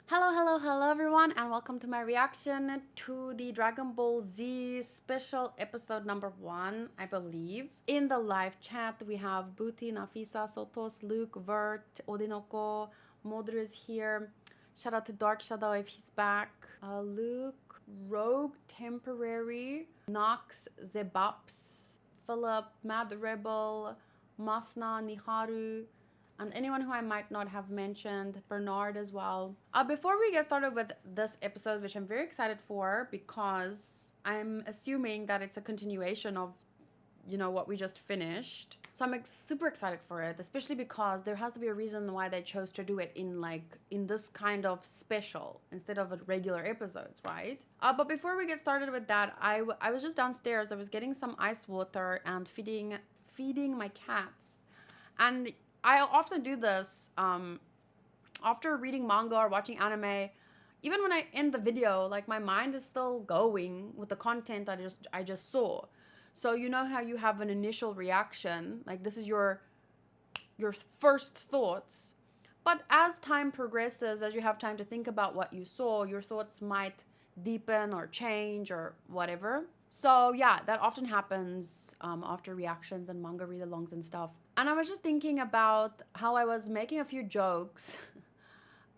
Hello everyone, and welcome to my reaction to the Dragon Ball Z special episode number 1, I believe. In the live chat, we have Booty, Nafisa, Sotos, Luke, Vert, Odinoko, Modru is here. Shout out to Dark Shadow if he's back. Luke, Rogue, Temporary, Nox, Zebaps, Philip, Mad Rebel, Masna, Niharu, and anyone who I might not have mentioned, Bernard as well. Before we get started with this episode, which I'm very excited for because I'm assuming that it's a continuation of, what we just finished. So I'm super excited for it, especially because there has to be a reason why they chose to do it in this kind of special instead of a regular episodes, right? But before we get started with that, I was just downstairs. I was getting some ice water and feeding my cats, and I often do this after reading manga or watching anime. Even when I end the video, like my mind is still going with the content I just saw. So you know how you have an initial reaction, like this is your first thoughts. But as time progresses, as you have time to think about what you saw, your thoughts might deepen or change or whatever. So yeah, that often happens after reactions and manga read-alongs and stuff. And I was just thinking about how I was making a few jokes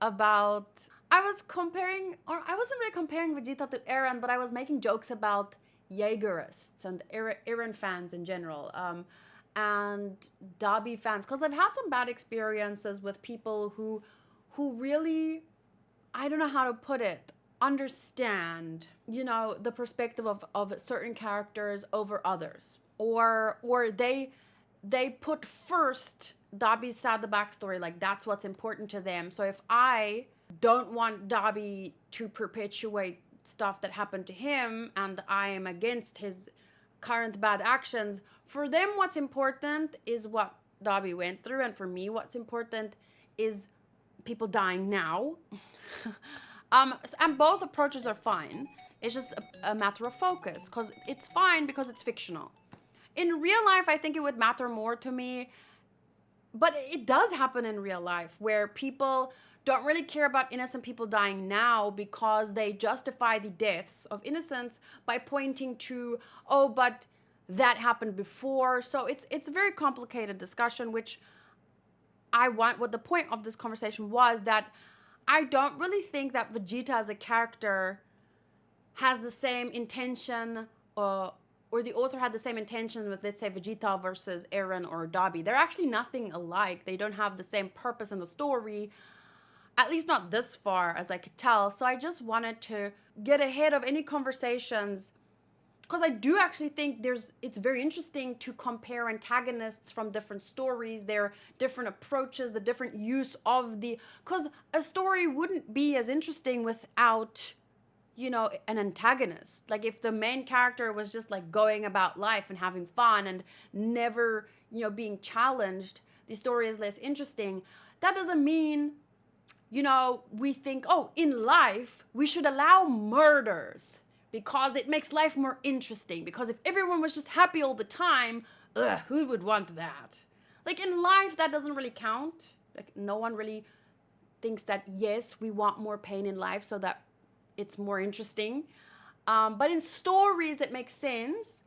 about, I was comparing, or I wasn't really comparing Vegeta to Eren, but I was making jokes about Jaegerists and Eren fans in general, and Dabi fans, because I've had some bad experiences with people who really, I don't know how to put it, understand, the perspective of certain characters over others, or they put first Dabi's sad the backstory, like that's what's important to them. So if I don't want Dabi to perpetuate stuff that happened to him and I am against his current bad actions, for them what's important is what Dabi went through, and for me what's important is people dying now. And both approaches are fine. It's just a matter of focus, because it's fine because it's fictional. In real life, I think it would matter more to me, but it does happen in real life where people don't really care about innocent people dying now because they justify the deaths of innocents by pointing to, oh, but that happened before. So it's a very complicated discussion, which what the point of this conversation was that I don't really think that Vegeta as a character has the same intention, or the author had the same intention with, let's say, Vegeta versus Eren or Dabi. They're actually nothing alike. They don't have the same purpose in the story, at least not this far as I could tell. So I just wanted to get ahead of any conversations, because I do actually think it's very interesting to compare antagonists from different stories, their different approaches, the different use of because a story wouldn't be as interesting without, an antagonist. Like if the main character was just like going about life and having fun and never, being challenged, the story is less interesting. That doesn't mean, we think, oh, in life, we should allow murders because it makes life more interesting. Because if everyone was just happy all the time, who would want that? Like in life, that doesn't really count. Like no one really thinks that, yes, we want more pain in life so that it's more interesting. But in stories, it makes sense.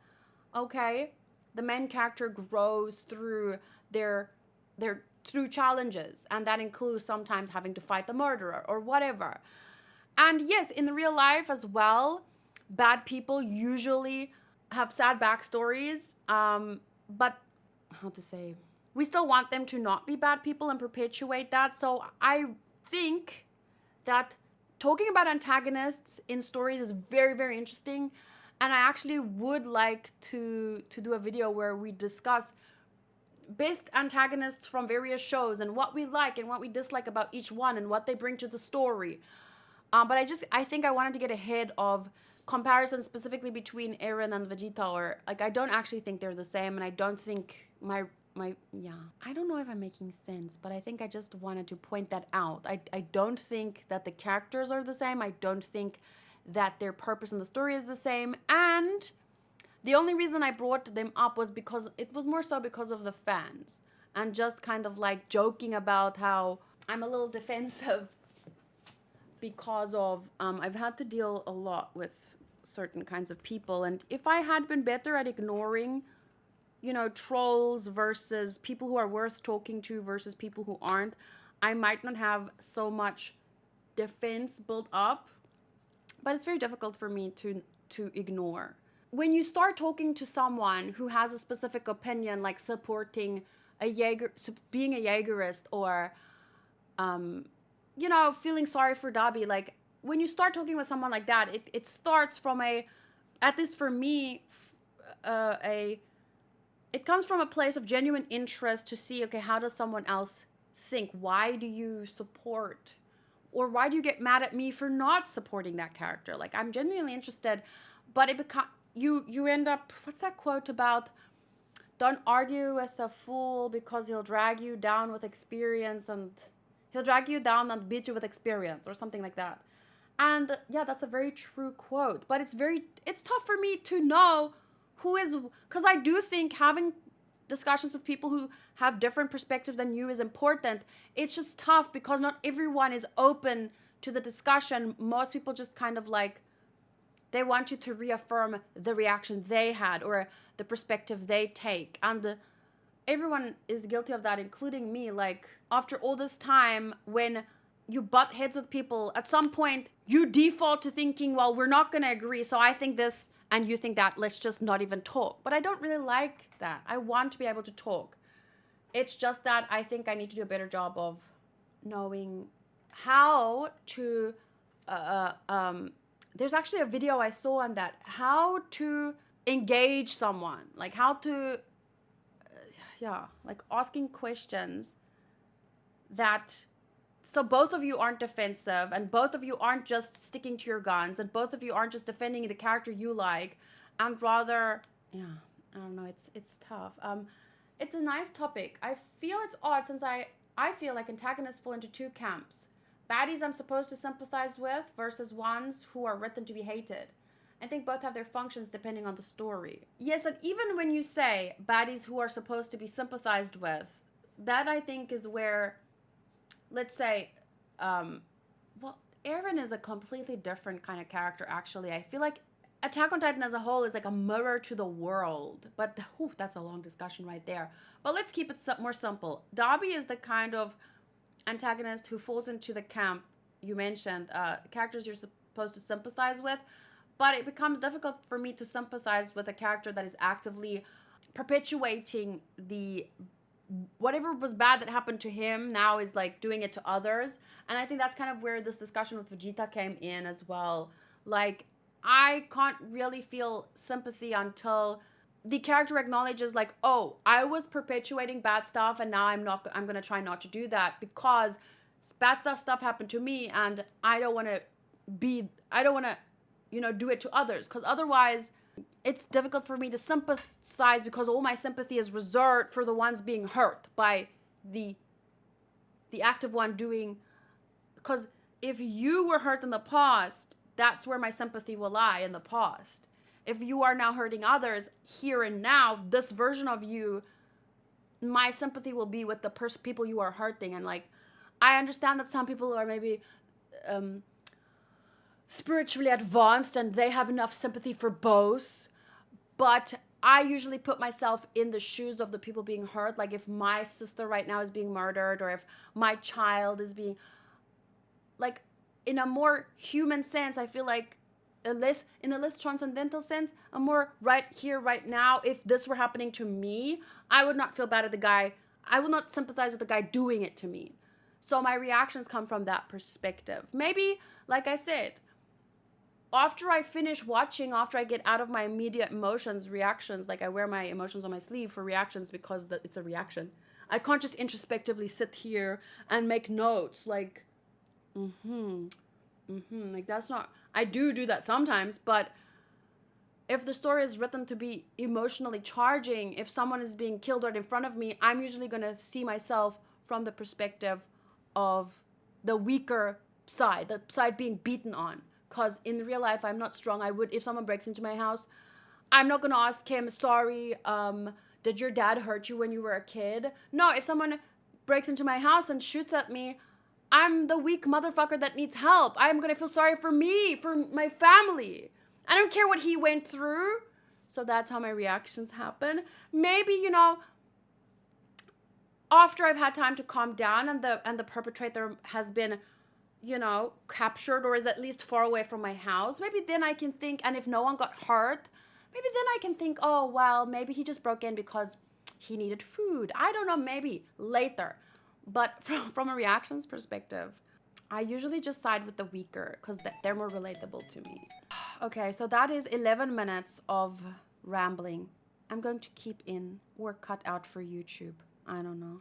Okay, the main character grows through through challenges, and that includes sometimes having to fight the murderer or whatever. And yes, in real life as well, bad people usually have sad backstories, but how to say, we still want them to not be bad people and perpetuate that. So I think that talking about antagonists in stories is very, very interesting, and I actually would like to do a video where we discuss best antagonists from various shows and what we like and what we dislike about each one and what they bring to the story. But I think I wanted to get ahead of comparisons specifically between Eren and Vegeta, or like I don't actually think they're the same, and I don't think I don't know if I'm making sense, but I think I just wanted to point that out. I don't think that the characters are the same. I don't think that their purpose in the story is the same, and the only reason I brought them up was because it was more so because of the fans, and just kind of like joking about how I'm a little defensive because of I've had to deal a lot with certain kinds of people, and if I had been better at ignoring, trolls versus people who are worth talking to versus people who aren't, I might not have so much defense built up. But it's very difficult for me to ignore. When you start talking to someone who has a specific opinion, like supporting being a Jaegerist, or feeling sorry for Dobby, like when you start talking with someone like that, it starts from at least for me, it comes from a place of genuine interest to see, okay, how does someone else think? Why do you support, or why do you get mad at me for not supporting that character? Like, I'm genuinely interested, but you end up, what's that quote about? Don't argue with a fool because he'll drag you down with experience, and he'll drag you down and beat you with experience, or something like that. And yeah, that's a very true quote, but it's tough for me to know who is, because I do think having discussions with people who have different perspectives than you is important. It's just tough because not everyone is open to the discussion. Most people just kind of like, they want you to reaffirm the reaction they had or the perspective they take. And everyone is guilty of that, including me. Like, after all this time, when you butt heads with people, at some point you default to thinking, well, we're not going to agree, so I think this and you think that, let's just not even talk. But I don't really like that. I want to be able to talk. It's just that I think I need to do a better job of knowing how to there's actually a video I saw on that, how to engage someone, like how to like asking questions that, so both of you aren't defensive, and both of you aren't just sticking to your guns, and both of you aren't just defending the character you like, and rather, I don't know, it's tough. It's a nice topic. I feel it's odd since I feel like antagonists fall into two camps. Baddies I'm supposed to sympathize with versus ones who are written to be hated. I think both have their functions depending on the story. Yes, and even when you say baddies who are supposed to be sympathized with, that I think is where, let's say, Eren is a completely different kind of character, actually. I feel like Attack on Titan as a whole is like a mirror to the world. But that's a long discussion right there. But let's keep it more simple. Dobby is the kind of antagonist who falls into the camp you mentioned, characters you're supposed to sympathize with. But it becomes difficult for me to sympathize with a character that is actively perpetuating whatever was bad that happened to him now is like doing it to others. And I think that's kind of where this discussion with Vegeta came in as well. Like, I can't really feel sympathy until the character acknowledges, like, oh, I was perpetuating bad stuff, and now I'm going to try not to do that because bad stuff happened to me, and I don't want to do it to others, because otherwise it's difficult for me to sympathize, because all my sympathy is reserved for the ones being hurt by the active one doing. Because if you were hurt in the past, that's where my sympathy will lie, in the past. If you are now hurting others here and now, this version of you, my sympathy will be with the people you are hurting. And like, I understand that some people are maybe spiritually advanced and they have enough sympathy for both, but I usually put myself in the shoes of the people being hurt. Like, if my sister right now is being murdered, or if my child is being, like, in a more human sense, I feel like in a less transcendental sense, a more right here, right now, if this were happening to me, I would not feel bad at the guy. I would not sympathize with the guy doing it to me. So my reactions come from that perspective. Maybe, like I said, after I finish watching, after I get out of my immediate reactions, like I wear my emotions on my sleeve for reactions because it's a reaction. I can't just introspectively sit here and make notes like, like, that's not, I do that sometimes, but if the story is written to be emotionally charging, if someone is being killed right in front of me, I'm usually going to see myself from the perspective of the weaker side, the side being beaten on. Because in real life, I'm not strong. If someone breaks into my house, I'm not going to ask him, sorry, did your dad hurt you when you were a kid? No, if someone breaks into my house and shoots at me, I'm the weak motherfucker that needs help. I'm gonna feel sorry for me, for my family. I don't care what he went through. So that's how my reactions happen. Maybe, you know, after I've had time to calm down and the perpetrator has been, you know, captured or is at least far away from my house, maybe then I can think, and if no one got hurt, maybe then I can think, oh, well, maybe he just broke in because he needed food. I don't know, maybe later. But from a reactions perspective, I usually just side with the weaker because they're more relatable to me. Okay, so that is 11 minutes of rambling. I'm going to keep in or cut out for YouTube. I don't know.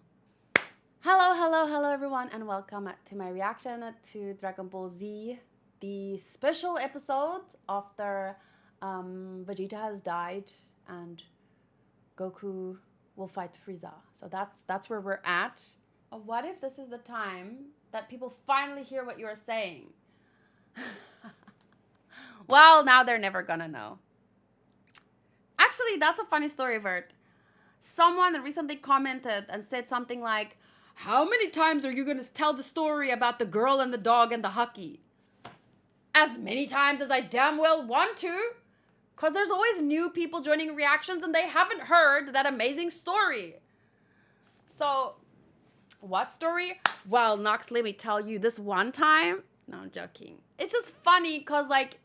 Hello everyone, and welcome to my reaction to Dragon Ball Z, the special episode after Vegeta has died and Goku will fight Frieza. So that's where we're at. What if this is the time that people finally hear what you're saying? Well, now they're never gonna know. Actually, that's a funny story, Vert. Someone recently commented and said something like, how many times are you gonna tell the story about the girl and the dog and the hockey? As many times as I damn well want to. Because there's always new people joining reactions and they haven't heard that amazing story. So, what story? Well, Nox, let me tell you, this one time, no, I'm joking. It's just funny because like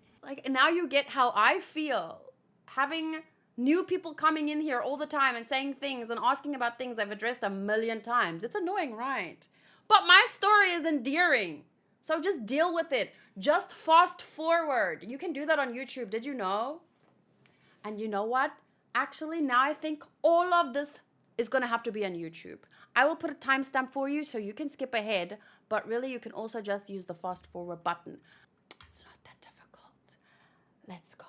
now you get how I feel. Having new people coming in here all the time and saying things and asking about things I've addressed a million times. It's annoying, right? But my story is endearing. So just deal with it. Just fast forward. You can do that on YouTube. Did you know? And you know what? Actually, now I think all of this is going to have to be on YouTube. I will put a timestamp for you so you can skip ahead. But really, you can also just use the fast forward button. It's not that difficult. Let's go.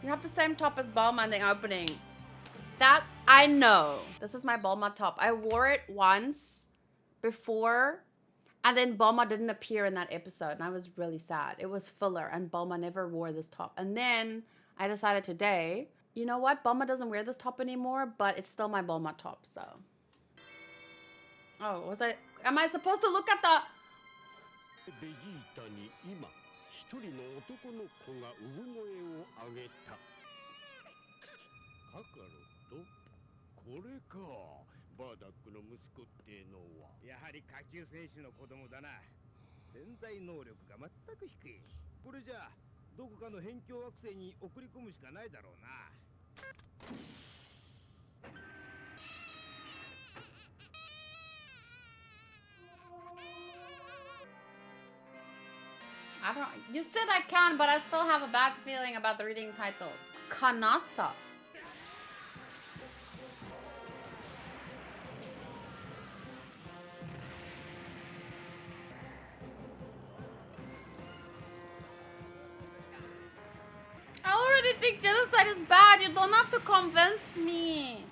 You have the same top as Bulma in the opening. That, I know. This is my Bulma top. I wore it once before, and then Bulma didn't appear in that episode, and I was really sad. It was filler, and Bulma never wore this top. And then I decided today, you know what? Bulma doesn't wear this top anymore, but it's still my Bulma top, so. Oh, am I supposed to look at the... 一人の男の子が産声を上げた。カカロとこれか。バーダックの息子ってのはやはり下級選手の子供だな。潜在能力が全く低い。これじゃあどこかの辺境惑星に送り込むしかないだろうな。I don't. You said I can, but I still have a bad feeling about the reading titles. Kanasa. I already think genocide is bad. You don't have to convince me.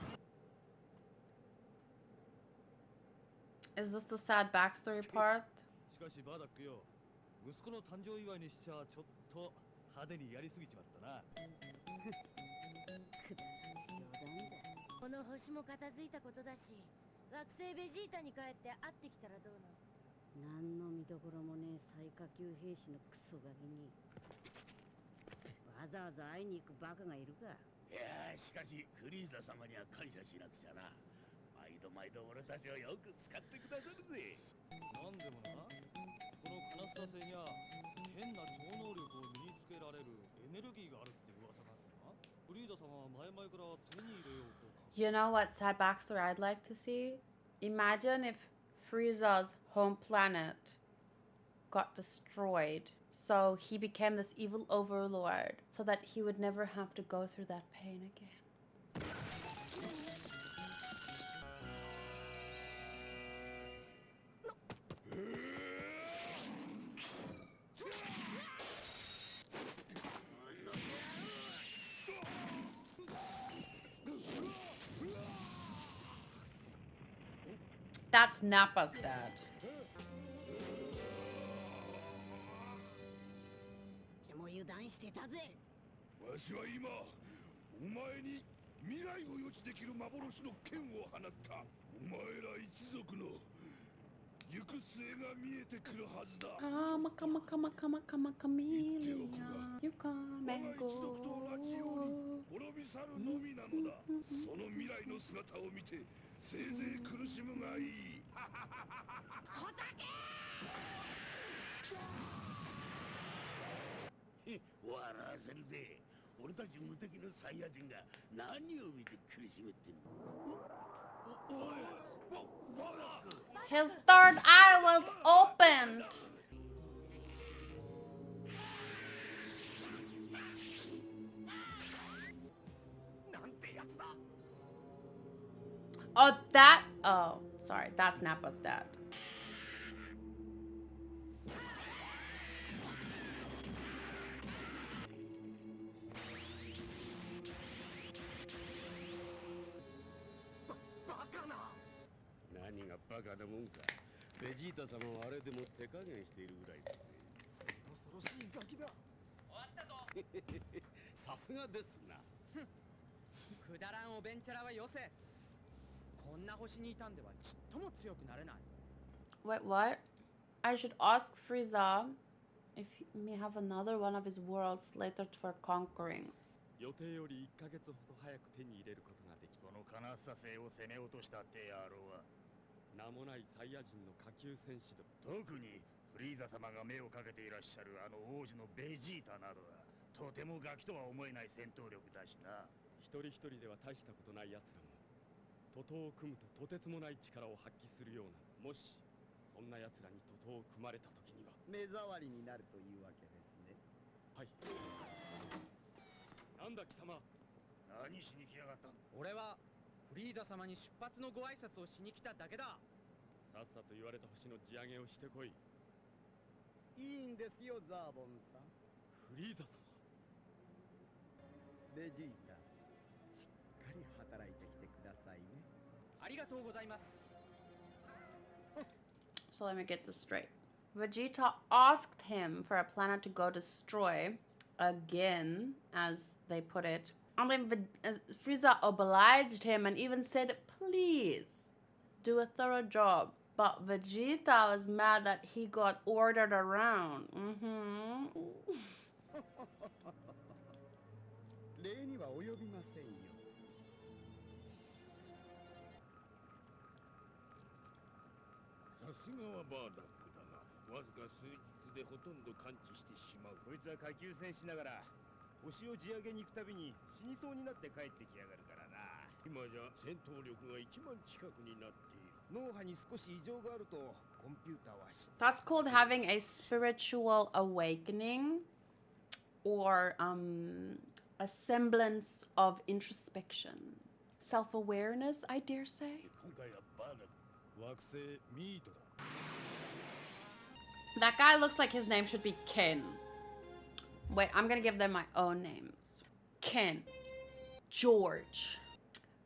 Is this the sad backstory part? 息子の誕生祝いにしちゃちょっと派手にやりすぎちまったな。この星も片付いたことだし、惑星ベジータに帰って会ってきたらどうなの？何の見どころもねえ最下級兵士のクソガキにわざわざ会いに行くバカがいるか。いやしかしフリーザ様には感謝しなくちゃな。毎度毎度俺たちをよく使ってくださるぜ。なんでもな。このカナスタ星には変な超能力を身につけられるエネルギーがあるって噂があってな。フリーザ様は前々から手に入れようと。You know what sad backstory I'd like to see? Imagine if Frieza's home planet got destroyed, so he became this evil overlord, so that he would never have to go through that pain again. That's Nappa's dad. もう油断してたぜ。わしは今お前に未来を予知できる幻の剣を放った。お前ら一族の行く末が見えてくるはずだ。 Chameleon. You come 我 and が一族と同じように go. 滅び去るのみなのだ。その未来の姿を見てせいぜい苦しむがいい。笑わせるぜ。俺たち無敵のサイヤ人が何を見て苦しめってんの。おい、バラック。 His third eye was opened. Oh, that. Oh, sorry. That's Nappa's dad. 何がバカなもんか。ベジータ様はあれでも手加減しているぐらいだぜ。恐ろしいガキだ。終わったぞ。さすがですな。くだらんおべんちゃらはよせ。こんな星にいたんではちっとも強くなれない。 Wait, what? I should ask Frieza if he may have another one of his worlds later for conquering. 予定より1ヶ月ほど早く手に入れることができ、そのカナッサ星を攻め落としたって野郎は名もないサイヤ人の下級戦士だ。特にフリーザ様が目をかけていらっしゃるあの王子のベジータなどはとてもガキとは思えない戦闘力だしな。一人一人では大したことない奴らも徒党を組むととてつもない力を発揮するような、もしそんな奴らに徒党を組まれた時には目障りになるというわけですね。はい。なんだ貴様、何しに来やがったんだ。俺はフリーザ様に出発のご挨拶をしに来ただけだ。さっさと言われた星の地上げをしてこい。いいんですよ、ザーボンさん。フリーザ様。ベジータ、しっかり働いてきてくださいね。ありがとうございます。 So let me get this straight. Vegeta asked him for a planet to go destroy again, as they put it. And then Frieza obliged him and even said, please do a thorough job. But Vegeta was mad that he got ordered around. 礼には及びませんよ。さすがはバーダックだが、わずか数日でほとんど完治してしまう。こいつは下級戦士ながら星を地上げに行くたびに死にそうになって帰ってきやがるからな。今じゃ戦闘力が1万近くになっている。脳波に少し異常があるとコンピューターは知って。 That's called having a spiritual awakening, or a semblance of introspection. Self-awareness, I dare say. 今回はバーダック。惑星ミートだ。 That guy looks like his name should be Ken. Wait, I'm gonna give them my own names. Ken, George,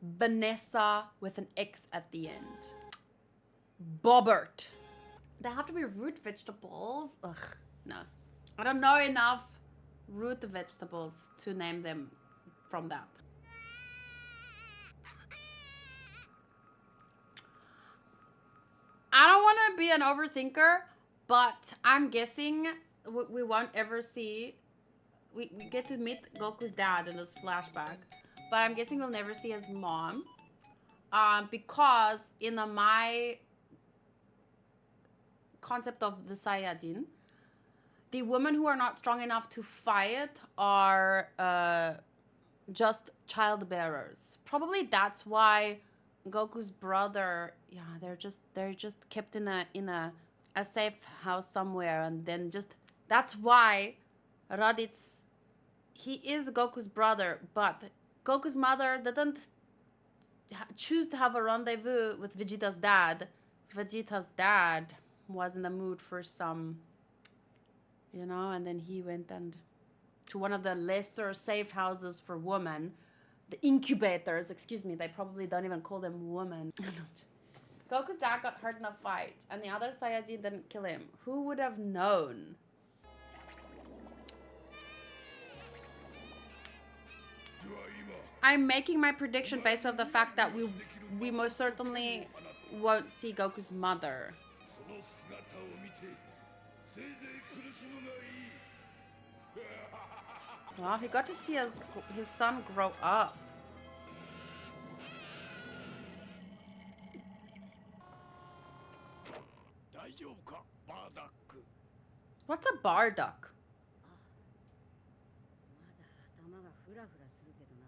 Vanessa with an X at the end, Bobbert. They have to be root vegetables? Ugh, no. I don't know enough root vegetables to name them from that. I don't want to be an overthinker, but I'm guessing we won't ever see. We get to meet Goku's dad in this flashback, but I'm guessing we'll never see his mom. Because in my concept of the Saiyajin, the women who are not strong enough to fight are just childbearers. Probably that's why Goku's brother, yeah, they're just kept in a safe house somewhere, and then just that's why Raditz, he is Goku's brother, but Goku's mother didn't choose to have a rendezvous with Vegeta's dad. Vegeta's dad was in the mood for some, and then he went and to one of the lesser safe houses for women, the incubators, excuse me, they probably don't even call them women. Goku's dad got hurt in a fight, and the other Saiyajin didn't kill him. Who would have known? I'm making my prediction based off the fact that we most certainly won't see Goku's mother. Wow, he got to see his son grow up. What's a bardock? まだ頭がフラフラするけどな。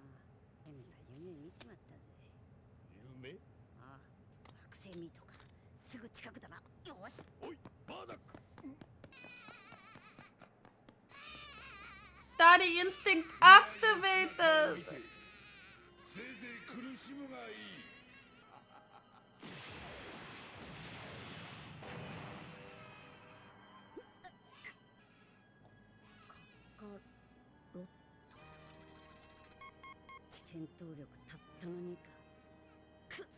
変な夢見ちまったぜ。夢？ああ、惑星ミートか。すぐ近くだな。よし。おい、バーダック。 Daddy instinct activated! せいぜい苦しむがいい。戦闘力たったの2か。クズ。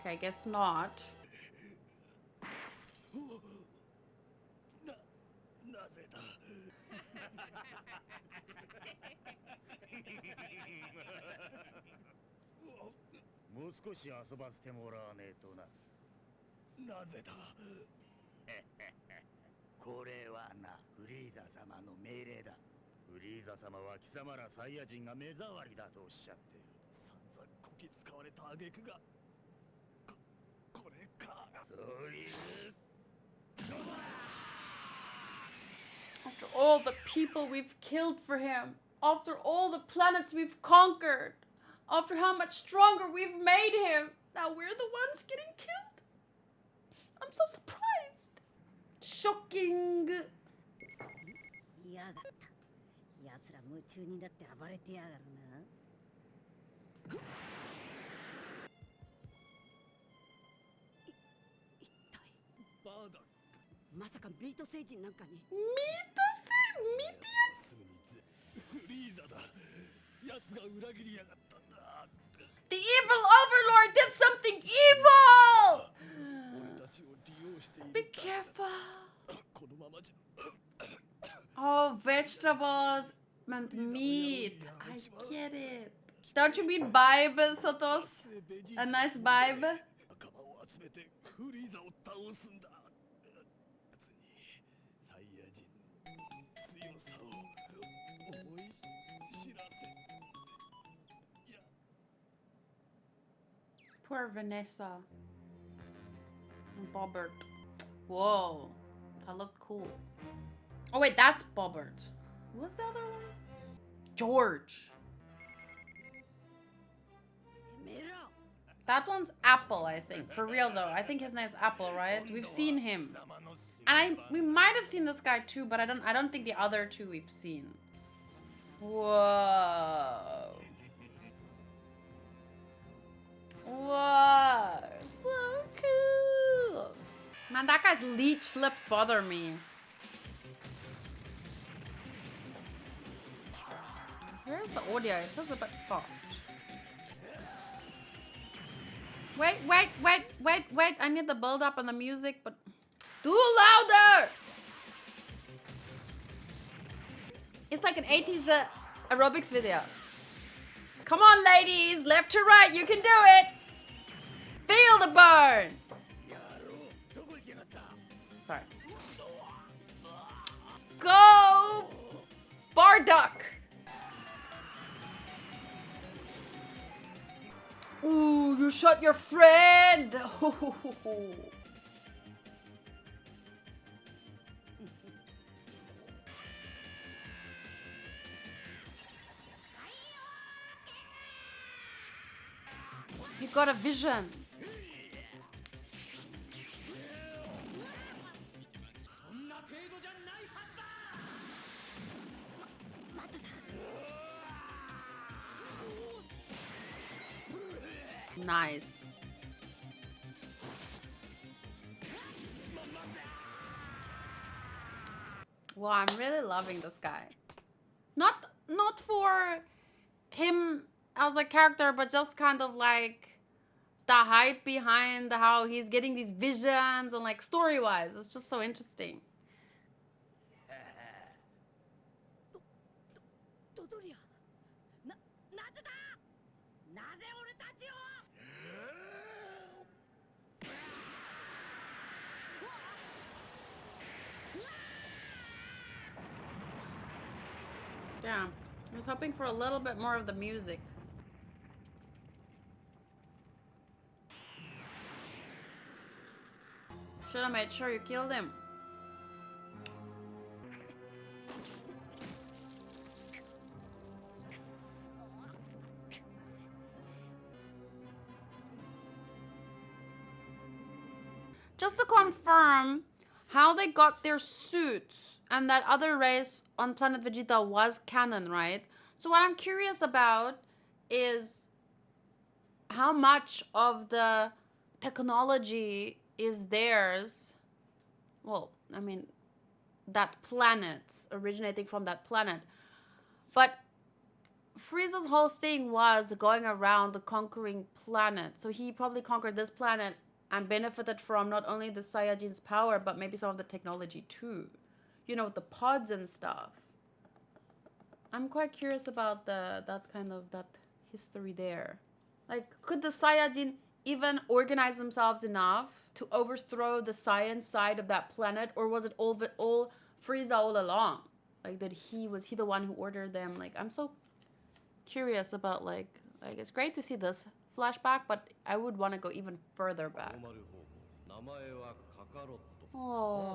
Okay, I guess not. なぜだ。もう少し遊ばせてもらわねえとな。なぜだ。これはな、フリーザ様の命令だ。フリーザ様は貴様らサイヤ人が目障りだとおっしゃってる。散々こき使われた挙句がこれか。そういう。 After all the people we've killed for him, after all the planets we've conquered, after how much stronger we've made him, now we're the ones getting killed? I'm so surprised. Shocking. 嫌だった。奴ら夢中になって暴れてやがるな。一体バーダック。まさかビート星人なんかに。 フリーザだ。奴が裏切りやがったんだ。 The evil overlord did something evil! 俺たちを利用している。 Be careful. このままじゃ。 Oh, vegetables and meat. I get it. Don't you mean vibe, Sotos? A nice vibe? 仲間を集めてフリーザを倒すんだ。奴にサイヤ人の強さを思い知らせ。いや。 Poor Vanessa. And Bobbert. Whoa. That looked cool. Oh wait, that's Bobbert. Who was the other one? George. That one's Apple, I think. For real though. I think his name's Apple, right? We've seen him. And we might have seen this guy too, but I don't think the other two we've seen. Whoa. Whoa. So cool. Man, that guy's leech lips bother me. Where's the audio? It feels a bit soft. Wait. I need the build up on the music, but do louder! It's like an 80s aerobics video. Come on, ladies, left to right, you can do it! Feel the burn! Sorry. Go! Bardock! Ooh, you shot your friend! You got a vision. Nice. Wow, I'm really loving this guy. Not for him as a character, but just kind of like the hype behind how he's getting these visions and like story-wise. It's just so interesting. ドドリア、なぜだ？なぜ俺たちを？ こ Damn. I was hoping for a little bit more of the music. Should have made sure you killed him. Just to confirm, how they got their suits and that other race on planet Vegeta was canon, right? So what I'm curious about is how much of the technology is theirs. Well, I mean, that planet's originating from that planet. But Frieza's whole thing was going around the conquering planet. So he probably conquered this planet and benefited from not only the Saiyajin's power, but maybe some of the technology too. You know, the pods and stuff. I'm quite curious about that history there. Like, could the Saiyajin even organize themselves enough to overthrow the science side of that planet, or was it all Frieza all along? Like, that he the one who ordered them? Like, I'm so curious about, like it's great to see this flashback, but I would want to go even further back. Oh.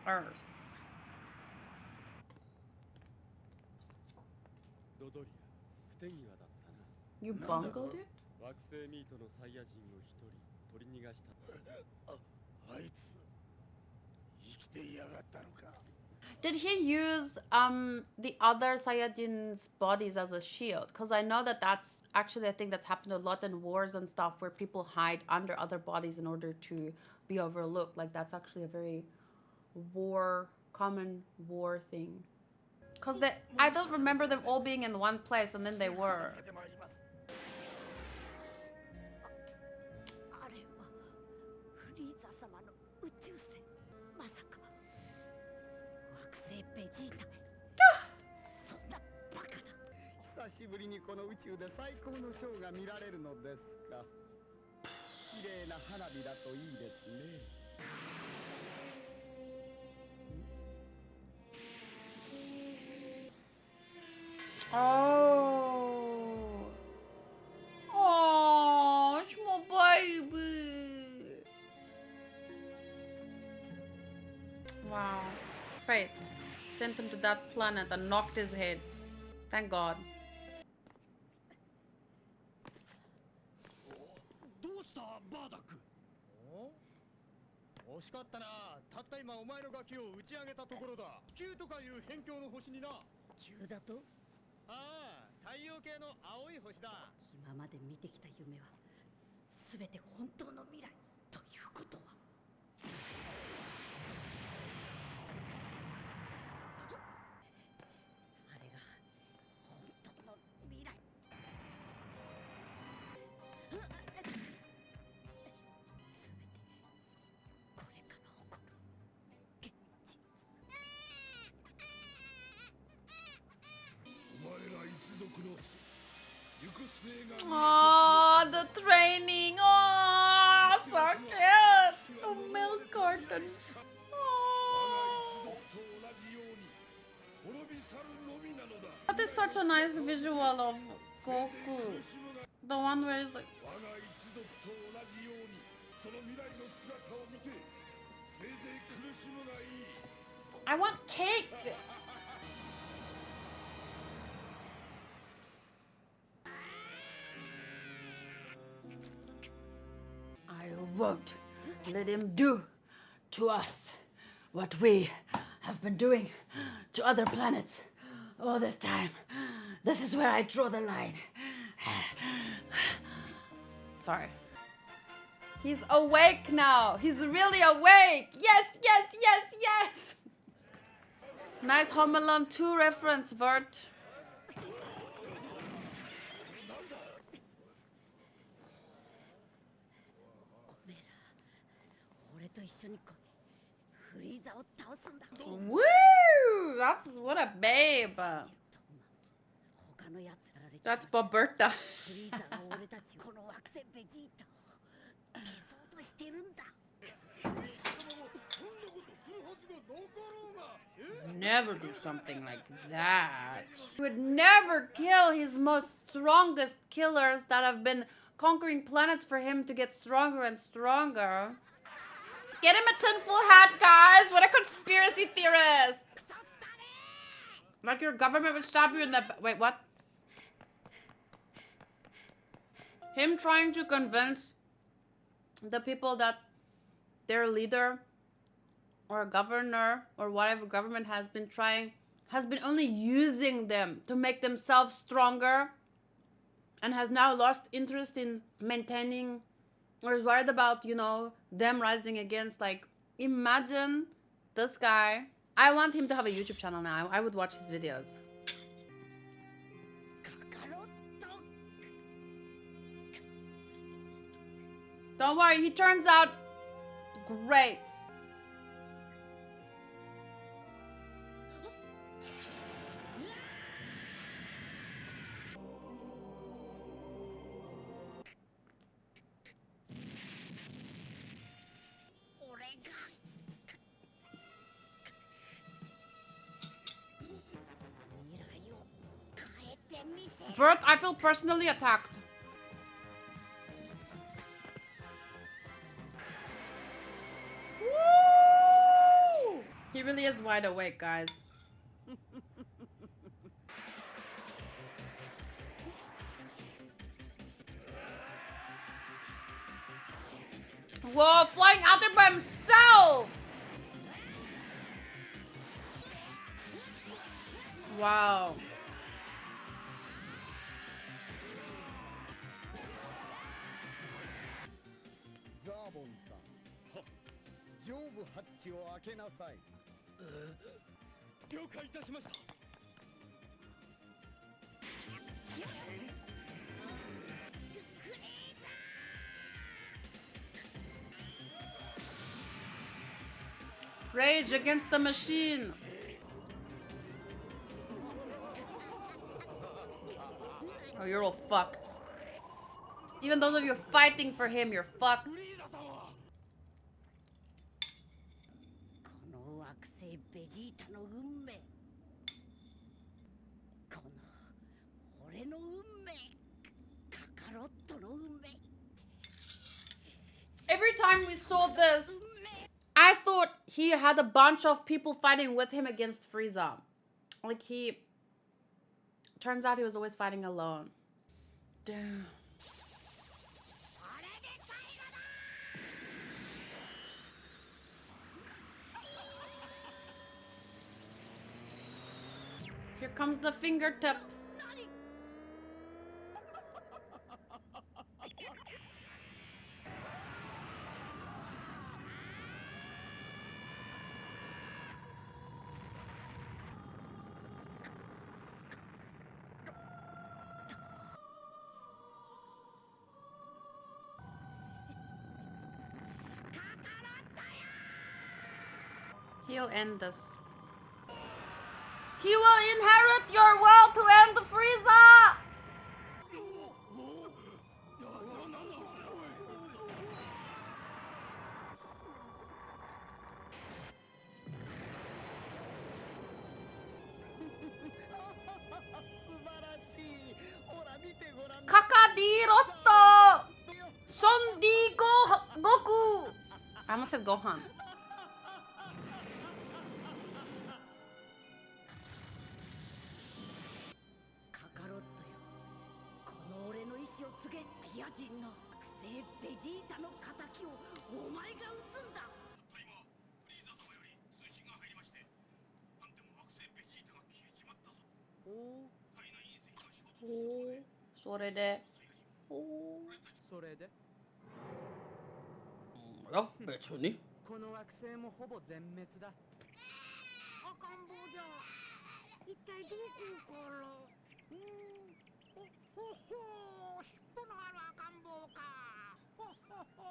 Earth. You bungled it? Did he use the other Saiyajin's bodies as a shield? Because I know that's actually a thing that's happened a lot in wars and stuff, where people hide under other bodies in order to be overlooked. Like, that's actually a very common war thing. Because I don't remember them all being in one place, and then they were. Oh. Oh, it's my baby. Wow. Fate sent him to that planet and knocked his head. Thank God. どうしたバーダック。惜しかったな。たった今お前のガキを打ち上げたところだ。9とかいう辺境の星にな。急だと？ああ、太陽系の青い星だ。今まで見てきた夢は全て本当の未来ということは。あれが本当の未来。全てこれから起こる現実。お前ら一族の行く末が Oh, the training. Oh, so cute. The milk cartons. Oh. That is such a nice visual of Goku. The one where he's like, I want cake. I won't let him do to us what we have been doing to other planets all this time. This is where I draw the line. Sorry. He's awake now. He's really awake. Yes, yes, yes, yes. Nice Home Alone 2 reference, Vert. 俺と一緒に来い。フリーザを倒すんだ。 Woo! That's what a babe. 他のやつられ That's Boberta. フリーザが俺たちこの惑星ベジータを消そうとしてるんだ。never do something like that. He would never kill his most strongest killers that have been conquering planets for him to get stronger and stronger. Get him a tinfoil hat, guys! What a conspiracy theorist! Like your government would stab you in the... Wait, what? Him trying to convince the people that their leader or governor or whatever government has been only using them to make themselves stronger and has now lost interest in maintaining or is worried about, you know, them rising against. Like, imagine this guy. I want him to have a YouTube channel now. I would watch his videos. Don't worry, he turns out great. Vert, I feel personally attacked. Woo! He really is wide awake, guys. Whoa, flying out there by himself! Wow. Rage against the machine. Oh, you're all fucked. Even those of you fighting for him, you're fucked. この惑星ベジータの運命、この俺の運命、カカロットの運命。 Every time we saw this, I thought he had a bunch of people fighting with him against Frieza. Like turns out he was always fighting alone. Damn. Here comes the fingertip. He'll end this. He will inherit your will to end the Frieza! Kakadirotto! Sondi Goku! I almost said Gohan. ヤ人の惑星ベジータの敵をお前が撃つんだ。ただいまフリーザ様より通信が入りまして、なんでも惑星ベジータが消えちまったぞ。お体内隕石の仕事をそれで。それでいや、別に。この惑星もほぼ全滅だ。赤ん坊じゃ一体どこからほほ尻尾のある赤ん坊かほほほ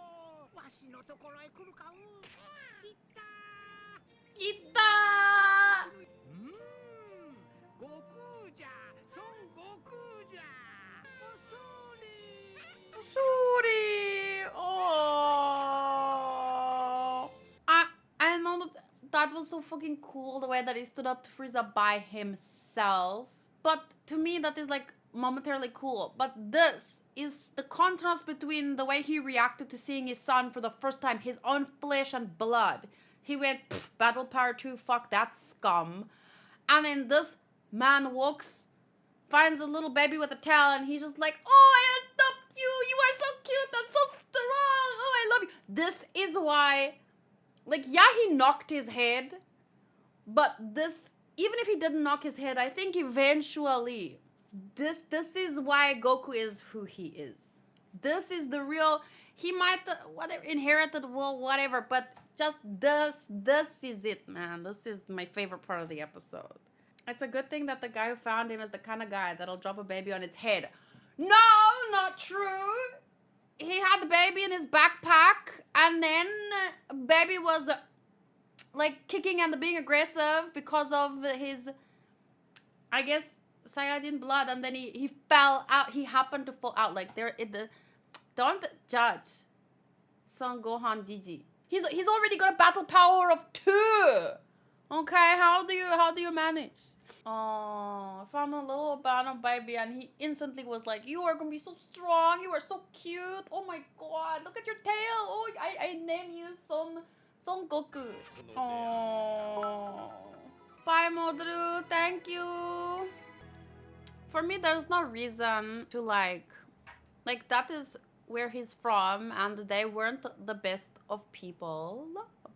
わしのところへ来るかいったいった悟空じゃ孫悟空じゃおそりSorry. Oh. I know that that was so fucking cool, the way that he stood up to Frieza by himself. But to me, that is like momentarily cool. But this is the contrast between the way he reacted to seeing his son for the first time, his own flesh and blood. He went, battle power 2, fuck that scum. And then this man walks, finds a little baby with a tail, and he's just like, oh, I adopt you. You are so cute and so strong. Oh, I love you. This is why, like, yeah, he knocked his head. But this, even if he didn't knock his head, I think eventually, this is why Goku is who he is. This is the real, he might whatever inherited, well, whatever, but just this is it, man. This is my favorite part of the episode. It's a good thing that the guy who found him is the kind of guy that'll drop a baby on its head. No, not true. He had the baby in his backpack, and then baby was like kicking and being aggressive because of his, I guess, Saiyajin blood, and then he fell out. He happened to fall out. Like there, don't judge Son Gohan Gigi. He's already got a battle power of 2. Okay, how do you manage? Oh, I found a little banana baby, and he instantly was like, "You are gonna be so strong. You are so cute. Oh my god, look at your tail. Oh, I name you Son Goku." Oh, bye, Modru. Thank you. For me, there's no reason to like that is where he's from, and they weren't the best of people.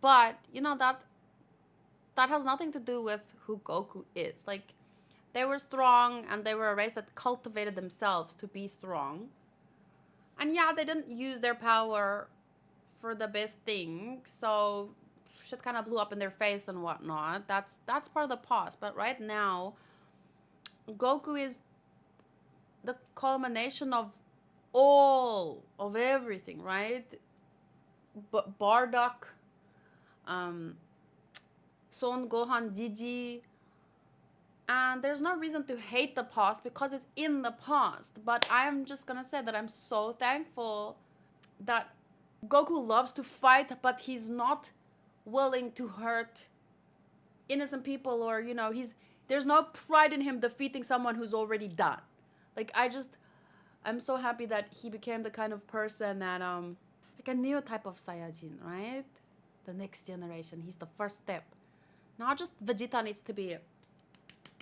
But you know that has nothing to do with who Goku is. Like, they were strong, and they were a race that cultivated themselves to be strong. And yeah, they didn't use their power for the best thing, so shit kind of blew up in their face and whatnot. That's part of the past. But right now, Goku is the culmination of all of everything, right? But Bardock, Son Gohan Gigi, and there's no reason to hate the past because it's in the past. But I'm just gonna say that I'm so thankful that Goku loves to fight, but he's not willing to hurt innocent people, or you know, there's no pride in him defeating someone who's already done. Like, I'm so happy that he became the kind of person that like a new type of Saiyajin, right? The next generation. He's the first step. Not just Vegeta needs to be,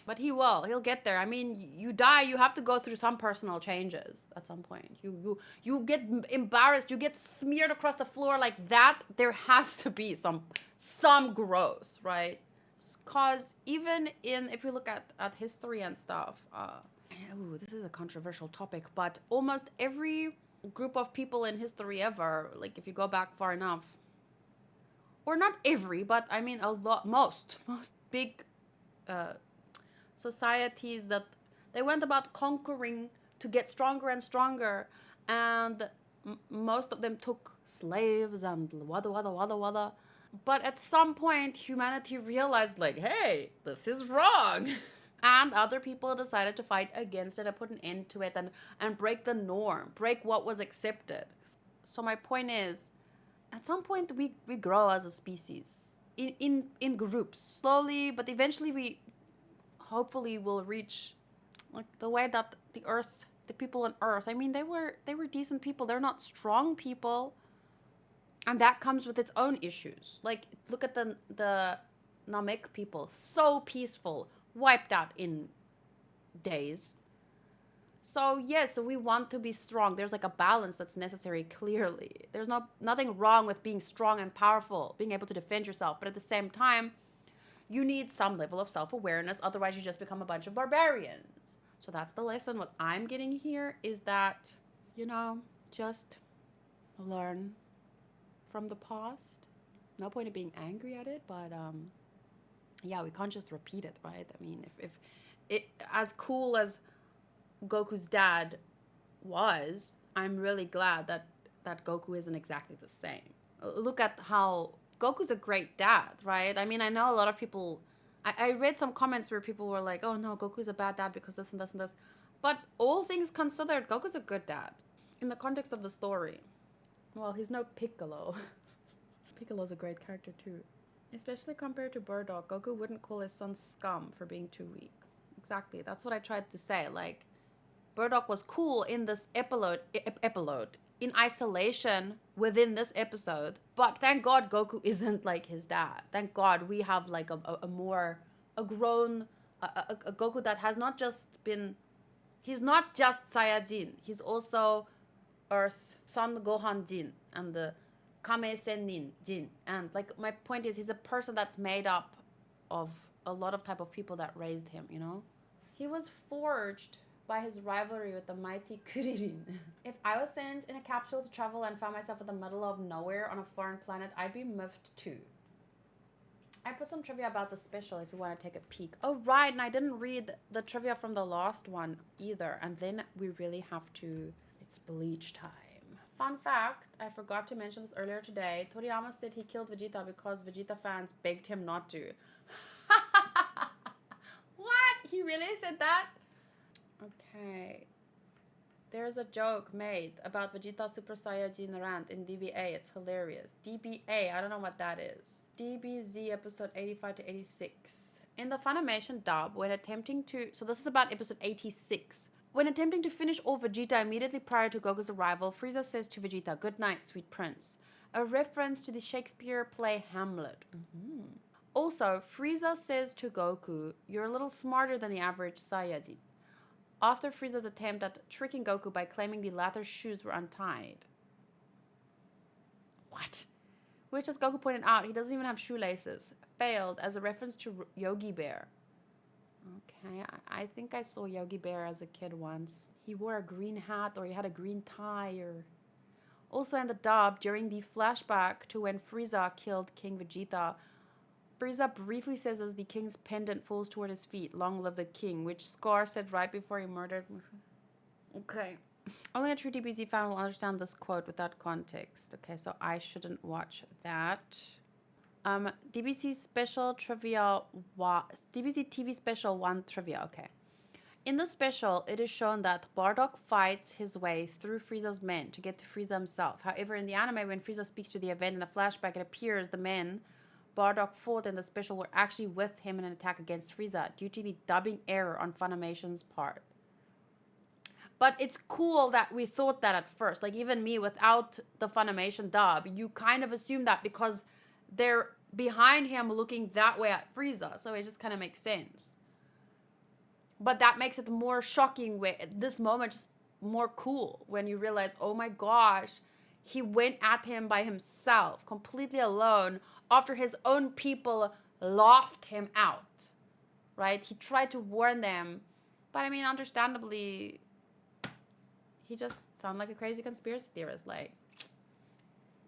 but he'll get there. I mean, you die, you have to go through some personal changes at some point. You get embarrassed, you get smeared across the floor like that. There has to be some growth, right? Cause even if you look at history and stuff, this is a controversial topic, but almost every group of people in history ever, like if you go back far enough, or not every, but I mean a lot, most big societies, that they went about conquering to get stronger and stronger, and most of them took slaves and wada. But at some point, humanity realized, like, hey, this is wrong. And other people decided to fight against it and put an end to it and break the norm, break what was accepted. So my point is, at some point we grow as a species in groups, slowly, but eventually we hopefully will reach like the way that the people on Earth, I mean, they were decent people. They're not strong people. And that comes with its own issues. Like, look at the Namek people. So peaceful. Wiped out in days. So yes, we want to be strong. There's like a balance that's necessary, clearly. There's nothing wrong with being strong and powerful, being able to defend yourself. But at the same time, you need some level of self-awareness. Otherwise, you just become a bunch of barbarians. So that's the lesson. What I'm getting here is that, you know, just learn from the past. No point in being angry at it, but yeah, we can't just repeat it, right? I mean, if it, as cool as Goku's dad was, I'm really glad that Goku isn't exactly the same. Look at how Goku's a great dad, right? I mean, I know a lot of people, I read some comments where people were like, oh no, Goku's a bad dad because this and this and this. But all things considered, Goku's a good dad in the context of the story. Well, he's no Piccolo. Piccolo's a great character too. Especially compared to BARDOCK, Goku wouldn't call his son scum for being too weak. Exactly. That's what I tried to say. Like, BARDOCK was cool in this epilogue in isolation within this episode. But thank God Goku isn't like his dad. Thank God we have like a grown Goku that has not just been, he's not just Saiyajin. He's also Earth, Son Gohan Jin, and the Kame Sennin Jin. And like my point is, he's a person that's made up of a lot of type of people that raised him, you know? He was forged by his rivalry with the mighty Kuririn. If I was sent in a capsule to travel and found myself in the middle of nowhere on a foreign planet, I'd be miffed too. I put some trivia about the special if you want to take a peek. Oh, right, and I didn't read the trivia from the last one either. And then we really have to, it's Bleach time. Fun fact, I forgot to mention this earlier today. Toriyama said he killed Vegeta because Vegeta fans begged him not to. What? He really said that? Okay. There's a joke made about Vegeta Super Saiyajin rant in DBA. It's hilarious. DBA, I don't know what that is. DBZ episode 85 to 86. In the Funimation dub, when attempting to... So this is about episode 86. When attempting to finish off Vegeta immediately prior to Goku's arrival, Frieza says to Vegeta, "Good night, sweet prince." A reference to the Shakespeare play Hamlet. Also, Frieza says to Goku, "You're a little smarter than the average Saiyajin," after Frieza's attempt at tricking Goku by claiming the latter's shoes were untied. What? Which, as Goku pointed out, he doesn't even have shoelaces. Failed as a reference to Yogi Bear. Okay, I think I saw Yogi Bear as a kid once. He wore a green hat or he had a green tie or... Also in the dub, during the flashback to when Frieza killed King Vegeta, Frieza briefly says as the king's pendant falls toward his feet, "Long live the king," which Scar said right before he murdered... Okay. Only a true DBZ fan will understand this quote without context. Okay, so I shouldn't watch that. DBZ special trivia... DBZ TV special 1 trivia, okay. In the special, it is shown that Bardock fights his way through Frieza's men to get to Frieza himself. However, in the anime, when Frieza speaks to the event in a flashback, it appears the men Bardock fought in the special were actually with him in an attack against Frieza due to the dubbing error on Funimation's part. But it's cool that we thought that at first. Like, even me, without the Funimation dub, you kind of assume that because they're behind him looking that way at Frieza. So it just kind of makes sense. But that makes it more shocking at this moment, just more cool when you realize, oh my gosh, he went at him by himself, completely alone, after his own people laughed him out, right? He tried to warn them, but I mean, understandably, he just sounded like a crazy conspiracy theorist. Like,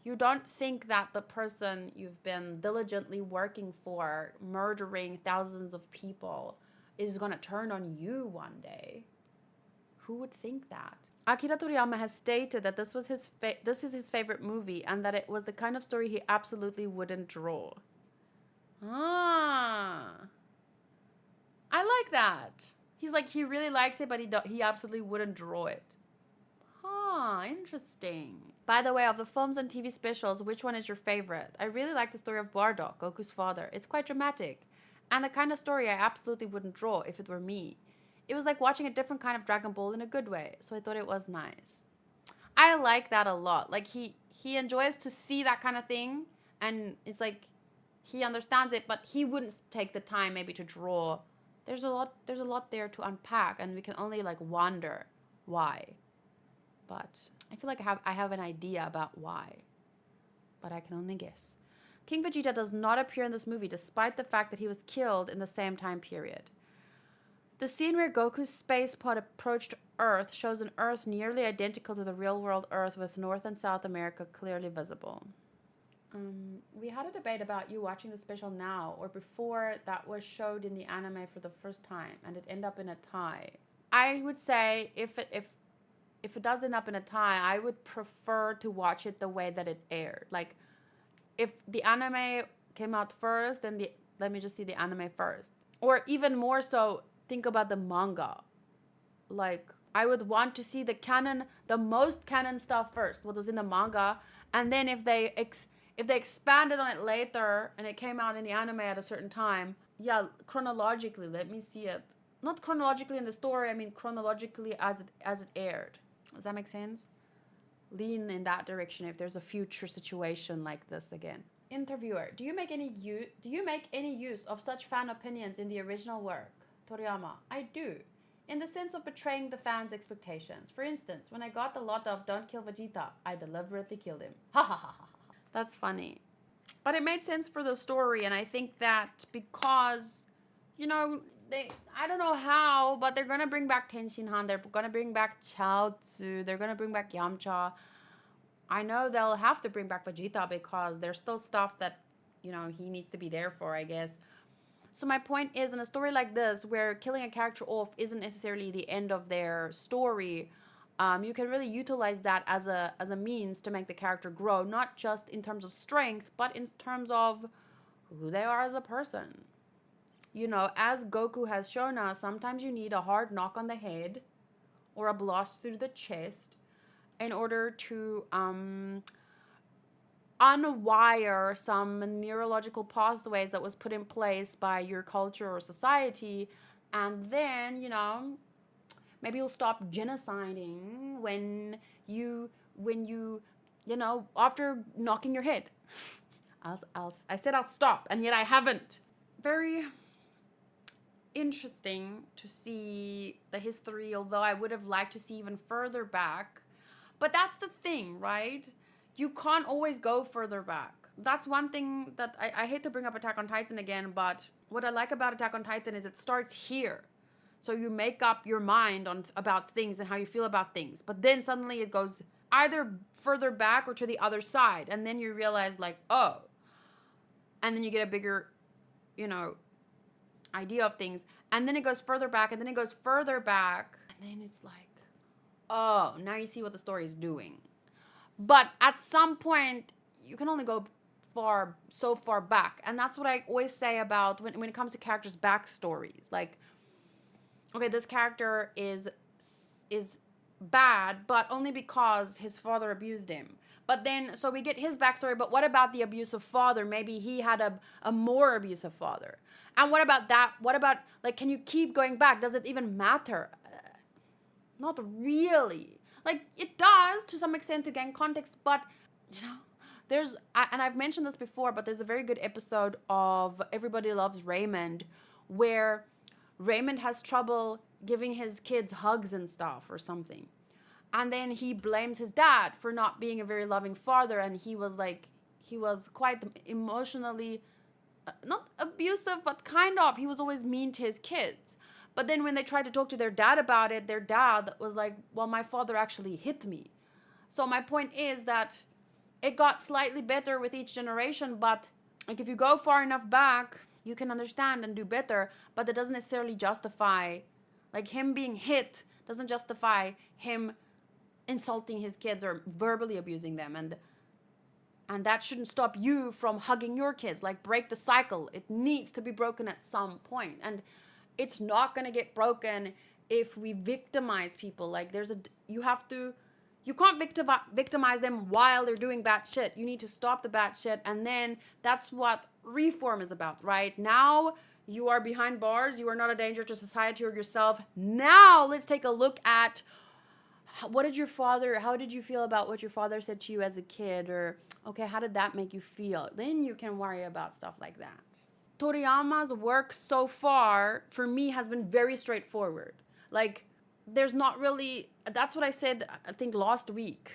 you don't think that the person you've been diligently working for, murdering thousands of people, is going to turn on you one day. Who would think that? Akira Toriyama has stated that this is his favorite movie and that it was the kind of story he absolutely wouldn't draw. Ah. I like that. He's like, he really likes it, but he absolutely wouldn't draw it. Interesting. By the way, of the films and TV specials, which one is your favorite? I really like the story of Bardock, Goku's father. It's quite dramatic. And the kind of story I absolutely wouldn't draw if it were me. It was like watching a different kind of Dragon Ball in a good way. So I thought it was nice. I like that a lot. Like, he enjoys to see that kind of thing. And it's like, he understands it, but he wouldn't take the time maybe to draw. There's a lot there to unpack, and we can only like wonder why. But I feel like I have an idea about why. But I can only guess. King Vegeta does not appear in this movie despite the fact that he was killed in the same time period. The scene where Goku's space pod approached Earth shows an Earth nearly identical to the real-world Earth with North and South America clearly visible. We had a debate about you watching the special now or before that was showed in the anime for the first time and it ended up in a tie. I would say if it does end up in a tie, I would prefer to watch it the way that it aired. Like, if the anime came out first, then let me just see the anime first. Or even more so, think about the manga. Like, I would want to see the most canon stuff first, what was in the manga, and then if if they expanded on it later and it came out in the anime at a certain time, yeah, chronologically, let me see it. Not chronologically in the story, I mean chronologically as it aired. Does that make sense? Lean in that direction if there's a future situation like this again. Interviewer, do you make any use of such fan opinions in the original work? Toriyama, I do. In the sense of betraying the fans' expectations. For instance, when I got the lot of "Don't kill Vegeta," I deliberately killed him. Ha ha ha ha. That's funny. But it made sense for the story, and I think that because, you know, I don't know how, but they're gonna bring back Tenshinhan, they're gonna bring back Chaozu, they're gonna bring back Yamcha. I know they'll have to bring back Vegeta because there's still stuff that, you know, he needs to be there for, I guess. So my point is, in a story like this, where killing a character off isn't necessarily the end of their story, you can really utilize that as a means to make the character grow, not just in terms of strength, but in terms of who they are as a person. You know, as Goku has shown us, sometimes you need a hard knock on the head or a blast through the chest in order to unwire some neurological pathways that was put in place by your culture or society, and then, you know, maybe you'll stop genociding when you know, after knocking your head. I said I'll stop, and yet I haven't. Very interesting to see the history, although I would have liked to see even further back. But that's the thing, right? You can't always go further back. That's one thing that I hate to bring up Attack on Titan again, but what I like about Attack on Titan is it starts here. So you make up your mind about things and how you feel about things. But then suddenly it goes either further back or to the other side. And then you realize, like, oh. And then you get a bigger, you know, idea of things. And then it goes further back, and then it goes further back. And then it's like, oh, now you see what the story is doing. But at some point, you can only go so far back. And that's what I always say about when it comes to characters' backstories. Like, okay, this character is bad, but only because his father abused him. But then, so we get his backstory, but what about the abusive father? Maybe he had a more abusive father. And what about that? What about, like, can you keep going back? Does it even matter? Not really. Like, it does to some extent to gain context, but, you know, and I've mentioned this before, but there's a very good episode of Everybody Loves Raymond where Raymond has trouble giving his kids hugs and stuff or something. And then he blames his dad for not being a very loving father, and he was quite emotionally, not abusive, but kind of, he was always mean to his kids. But then when they tried to talk to their dad about it, their dad was like, well, my father actually hit me. So my point is that it got slightly better with each generation, but like if you go far enough back, you can understand and do better, but that doesn't necessarily justify, like, him being hit doesn't justify him insulting his kids or verbally abusing them. And that shouldn't stop you from hugging your kids. Like, break the cycle. It needs to be broken at some point. And it's not going to get broken if we victimize people. Like, you can't victimize them while they're doing bad shit. You need to stop the bad shit. And then that's what reform is about, right? Now you are behind bars. You are not a danger to society or yourself. Now let's take a look at how did you feel about what your father said to you as a kid? Or, okay, how did that make you feel? Then you can worry about stuff like that. Toriyama's work so far, for me, has been very straightforward. Like, there's not really, that's what I said, I think, last week.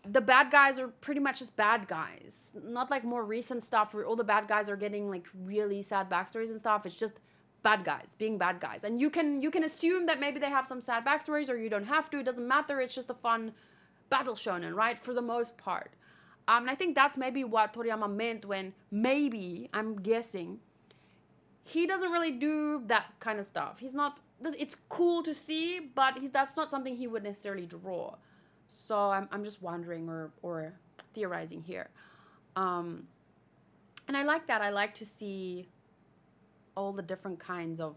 The bad guys are pretty much just bad guys. Not like more recent stuff where all the bad guys are getting, like, really sad backstories and stuff. It's just bad guys being bad guys. And you can assume that maybe they have some sad backstories, or you don't have to. It doesn't matter. It's just a fun battle shonen, right? For the most part. And I think that's maybe what Toriyama meant when maybe, I'm guessing, he doesn't really do that kind of stuff. It's cool to see, but that's not something he would necessarily draw. So I'm just wondering or theorizing here. And I like that. I like to see all the different kinds of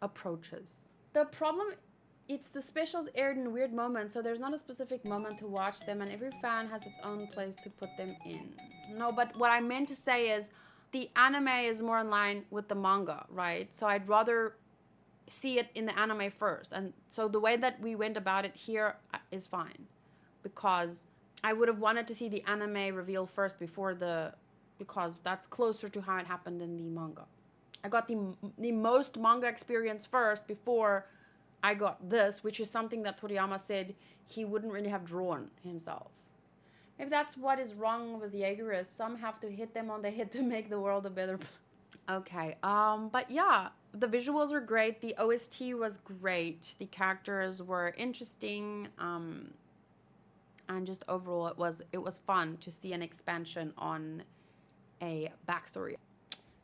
approaches. The problem it's the specials aired in weird moments, so there's not a specific moment to watch them, and every fan has its own place to put them in. No, but what I meant to say is the anime is more in line with the manga, right? So I'd rather see it in the anime first. And so the way that we went about it here is fine, because I would have wanted to see the anime reveal first because that's closer to how it happened in the manga. I got the most manga experience first before I got this, which is something that Toriyama said he wouldn't really have drawn himself. Maybe that's what is wrong with Jaegerists. Some have to hit them on the head to make the world a better place. Okay, but yeah, the visuals are great. The OST was great. The characters were interesting. And just overall, it was fun to see an expansion on a backstory.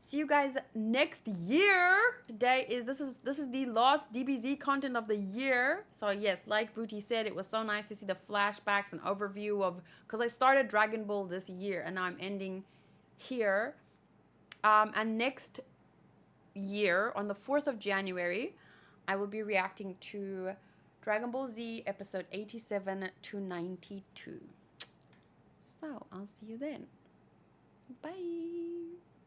See you guys next year. This is the last DBZ content of the year. So yes, like Booty said, it was so nice to see the flashbacks and overview of, because I started Dragon Ball this year and now I'm ending here. And next year, on the 4th of January, I will be reacting to Dragon Ball Z episode 87 to 92. So I'll see you then. Bye.